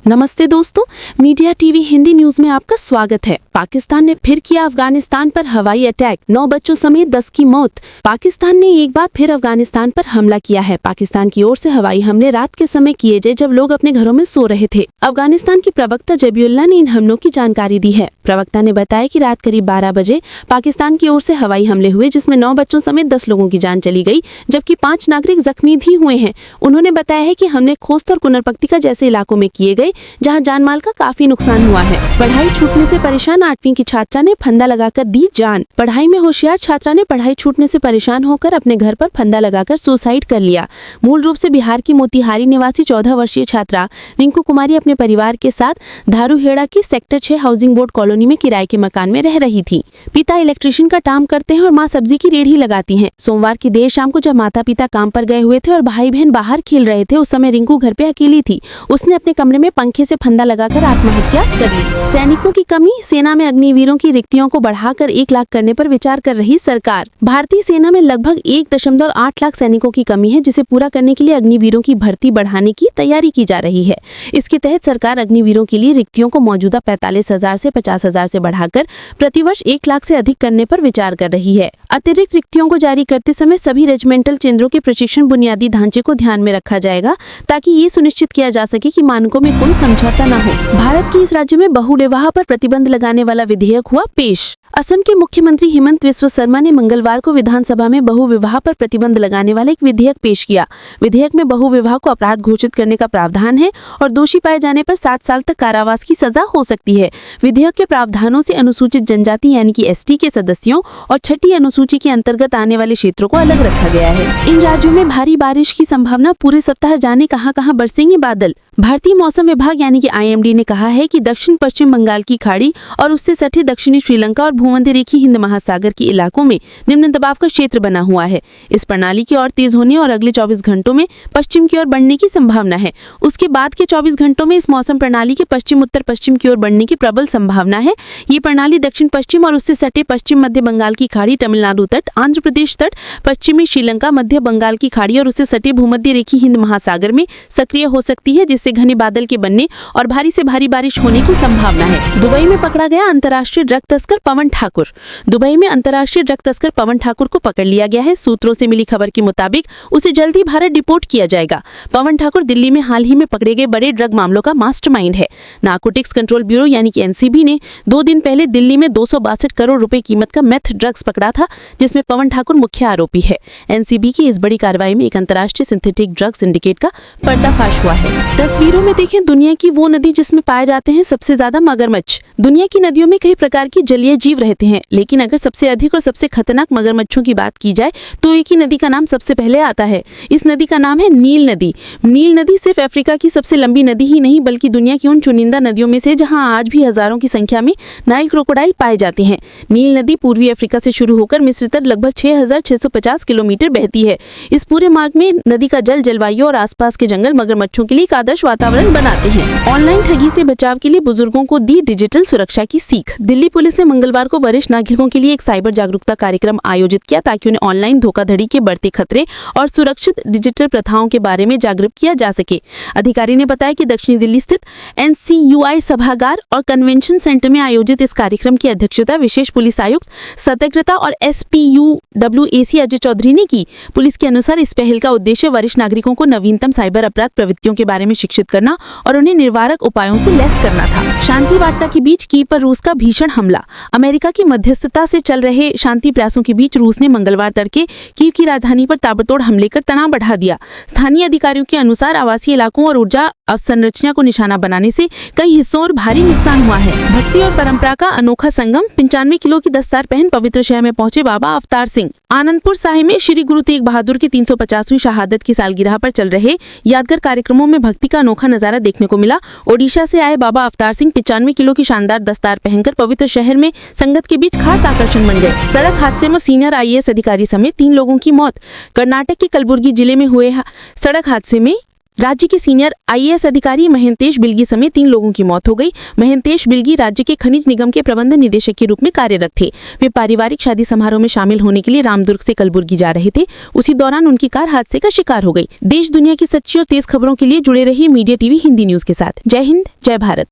नमस्ते दोस्तों, media TV Hindi news में आपका स्वागत है। पाकिस्तान ने फिर किया अफगानिस्तान पर हवाई अटैक, 9 बच्चों समेत 10 की मौत। पाकिस्तान ने एक बार फिर अफगानिस्तान पर हमला किया है। पाकिस्तान की ओर से हवाई हमले रात के समय किए गए जब लोग अपने घरों में सो रहे थे। अफगानिस्तान की प्रवक्ता जबीउल्लाह ने इन हमलों की जानकारी दी है। प्रवक्ता ने बताया कि रात करीब 12 बजे पाकिस्तान की ओर से हवाई हमले हुए, जिसमें 9 बच्चों समेत 10 लोगों की जान चली गई, जबकि 5 नागरिक जख्मी भी हुए हैं। उन्होंने बताया है कि हमले खोस्त और कुनरपक्तिका जैसे इलाकों में किए गए, जहां जानमाल का काफी नुकसान हुआ है। पढ़ाई छूटने से परेशान 8वीं की छात्रा ने फंदा लगाकर दी जान। पढ़ाई में होशियार छात्रा ने पढ़ाई छूटने से परेशान होकर अपने घर पर फंदा लगाकर सुसाइड कर लिया। मूल रूप से बिहार की मोतिहारी निवासी 14 वर्षीय छात्रा रिंकू कुमारी अपने परिवार के साथ धारूहेड़ा की सेक्टर 6 हाउसिंग बोर्ड कॉलोनी में किराए के मकान में रह रही थी। पिता इलेक्ट्रिशियन का काम करते हैं और माँ सब्जी की रेहड़ी लगाती हैं। सोमवार की देर शाम को जब माता पिता काम पर गए हुए थे और भाई बहन बाहर खेल रहे थे, उस समय रिंकू घर पे अकेली थी। उसने अपने कमरे में पंखे से फंदा लगाकर आत्महत्या कर ली। सैनिकों की कमी, सेना में अग्निवीरों की रिक्तियों को बढ़ाकर 1 लाख करने पर विचार कर रही सरकार। भारतीय सेना में लगभग 1.8 लाख सैनिकों की कमी है, जिसे पूरा करने के लिए अग्निवीरों की भर्ती बढ़ाने की तैयारी की जा रही है। इसके तहत सरकार अग्निवीरों के लिए रिक्तियों को मौजूदा 45,000 से 50,000 से बढ़ाकर प्रतिवर्ष 1 लाख से अधिक करने पर विचार कर रही है। अतिरिक्त रिक्तियों को जारी करते समय सभी रेजिमेंटल केंद्रों के प्रशिक्षण बुनियादी ढांचे को ध्यान में रखा जाएगा, ताकि ये सुनिश्चित किया जा सके कि मानकों में कोई समझौता न हो। भारत के इस राज्य में बहुविवाह पर प्रतिबंध लगाने वाला विधेयक हुआ पेश। असम के मुख्यमंत्री हिमंत बिस्वा शर्मा ने मंगलवार को विधानसभा में बहुविवाह पर प्रतिबंध लगाने वाला एक विधेयक पेश किया। विधेयक में बहुविवाह को अपराध घोषित करने का प्रावधान है और दोषी पाए जाने पर 7 साल तक कारावास की सजा हो सकती है। विधेयक के प्रावधानों से अनुसूचित जनजाति यानी कि एसटी के सदस्यों और 6ठी अनुसूची के अंतर्गत आने वाले क्षेत्रों को अलग रखा गया है। इन राज्यों में भारी बारिश की संभावना, पूरे सप्ताह जाने कहां बरसेंगे बादल। भारतीय मौसम विभाग यानी कि IMD ने कहा है कि दक्षिण पश्चिम बंगाल की खाड़ी और उससे सटे दक्षिणी श्रीलंका और भूमध्य रेखीय हिंद महासागर के इलाकों में निम्न दबाव का क्षेत्र बना हुआ है। इस प्रणाली की ओर तेज होने और अगले 24 घंटों में पश्चिम की ओर बढ़ने की संभावना है। उसके बाद के 24 घंटों में इस मौसम प्रणाली के पश्चिम उत्तर पश्चिम की ओर बढ़ने की प्रबल संभावना है। ये प्रणाली दक्षिण पश्चिम और उससे सटे पश्चिम मध्य बंगाल की खाड़ी, तमिलनाडु तट, आंध्र प्रदेश तट, पश्चिमी श्रीलंका, मध्य बंगाल की खाड़ी और उससे सटे भूमध्य रेखीय हिंद महासागर में सक्रिय हो सकती है, जिससे घने बादल के बनने और भारी से भारी बारिश होने की संभावना है। दुबई में पकड़ा गया अंतर्राष्ट्रीय ड्रग तस्कर पवन ठाकुर। दुबई में अंतर्राष्ट्रीय ड्रग तस्कर पवन ठाकुर को पकड़ लिया गया है। सूत्रों से मिली खबर के मुताबिक उसे जल्द ही भारत डिपोर्ट किया जाएगा। पवन ठाकुर दिल्ली में हाल ही में पकड़े गए बड़े ड्रग मामलों का मास्टरमाइंड है। नारकोटिक्स कंट्रोल ब्यूरो यानी कि NCB ने 2 दिन पहले दिल्ली में 262 करोड़ रुपए कीमत का मेथ ड्रग्स पकड़ा था, जिसमें पवन ठाकुर मुख्य आरोपी है। NCB की इस बड़ी कार्रवाई में एक अंतर्राष्ट्रीय सिंथेटिक ड्रग सिंडिकेट का पर्दाफाश हुआ है। तस्वीरों में देखें दुनिया की वो नदी जिसमें पाए जाते हैं सबसे ज्यादा मगरमच्छ। दुनिया की नदियों में कई प्रकार के जलीय जीव रहते हैं, लेकिन अगर सबसे अधिक और सबसे खतरनाक मगरमच्छों की बात की जाए तो एक ही नदी का नाम सबसे पहले आता है। इस नदी का नाम है नील नदी। नील नदी सिर्फ अफ्रीका की सबसे लंबी नदी ही नहीं, बल्कि दुनिया की उन चुनिंदा नदियों में से जहां आज भी हजारों की संख्या में नाइल क्रोकोडाइल पाए जाते हैं। नील नदी पूर्वी अफ्रीका से शुरू होकर मिस्र तक लगभग 6,650 किलोमीटर बहती है। इस पूरे मार्ग में नदी का जलवायु और आसपास के जंगल मगरमच्छों के लिए एक आदर्श वातावरण बनाते हैं। ऑनलाइन ठगी से बचाव के लिए बुजुर्गों को दी डिजिटल सुरक्षा की सीख। दिल्ली पुलिस ने मंगलवार को वरिष्ठ नागरिकों के लिए एक साइबर जागरूकता कार्यक्रम आयोजित किया, ताकि उन्हें ऑनलाइन धोखाधड़ी के बढ़ते खतरे और सुरक्षित डिजिटल प्रथाओं के बारे में जागरूक किया जा सके। अधिकारी ने बताया कि दक्षिणी दिल्ली स्थित NCUI सभागार और कन्वेंशन सेंटर में आयोजित इस कार्यक्रम की अध्यक्षता विशेष पुलिस आयुक्त सतर्कता और SPUWAC अजय चौधरी ने की। पुलिस के अनुसार इस पहल का उद्देश्य वरिष्ठ नागरिकों को नवीनतम साइबर अपराध प्रवृत्तियों के बारे में शिक्षित करना और उन्हें निवारक उपायों से लैस करना था। शांति वार्ता के बीच कीव पर रूस का भीषण हमला। अमेरिका की मध्यस्थता से चल रहे शांति प्रयासों के बीच रूस ने मंगलवार तड़के कीव की राजधानी पर ताबड़तोड़ हमले कर तनाव बढ़ा दिया। स्थानीय अधिकारियों के अनुसार आवासीय इलाकों और ऊर्जा अवसंरचना को निशाना बनाने से कई हिस्सों और भारी नुकसान हुआ है। भक्ति और परंपरा का अनोखा संगम। 95 किलो की दस्तार पहन पवित्र शहर में पहुंचे बाबा अवतार सिंह। आनंदपुर साहिब में श्री गुरु तेग बहादुर की 350वीं शहादत की सालगिरह पर चल रहे यादगार कार्यक्रमों में भक्ति का अनोखा नजारा देखने को मिला। ओडिशा से आए बाबा अवतार सिंह 95 किलो की शानदार दस्तार पहनकर पवित्र शहर में संगत के बीच खास आकर्षण बन गए। सड़क हादसे में सीनियर IAS अधिकारी समेत 3 लोगों की मौत। कर्नाटक के कलबुर्गी जिले में हुए सड़क हादसे में राज्य के सीनियर IAS अधिकारी महेंतेश बिल्गी समेत 3 लोगों की मौत हो गई। महेंतेश बिल्गी राज्य के खनिज निगम के प्रबंध निदेशक के रूप में कार्यरत थे। वे पारिवारिक शादी समारोह में शामिल होने के लिए रामदुर्ग से कलबुर्गी जा रहे थे। उसी दौरान उनकी कार हादसे का शिकार हो गई। देश दुनिया की सच्ची और तेज खबरों के लिए जुड़े रहिए मीडिया टीवी हिंदी न्यूज के साथ। जय हिंद, जय भारत।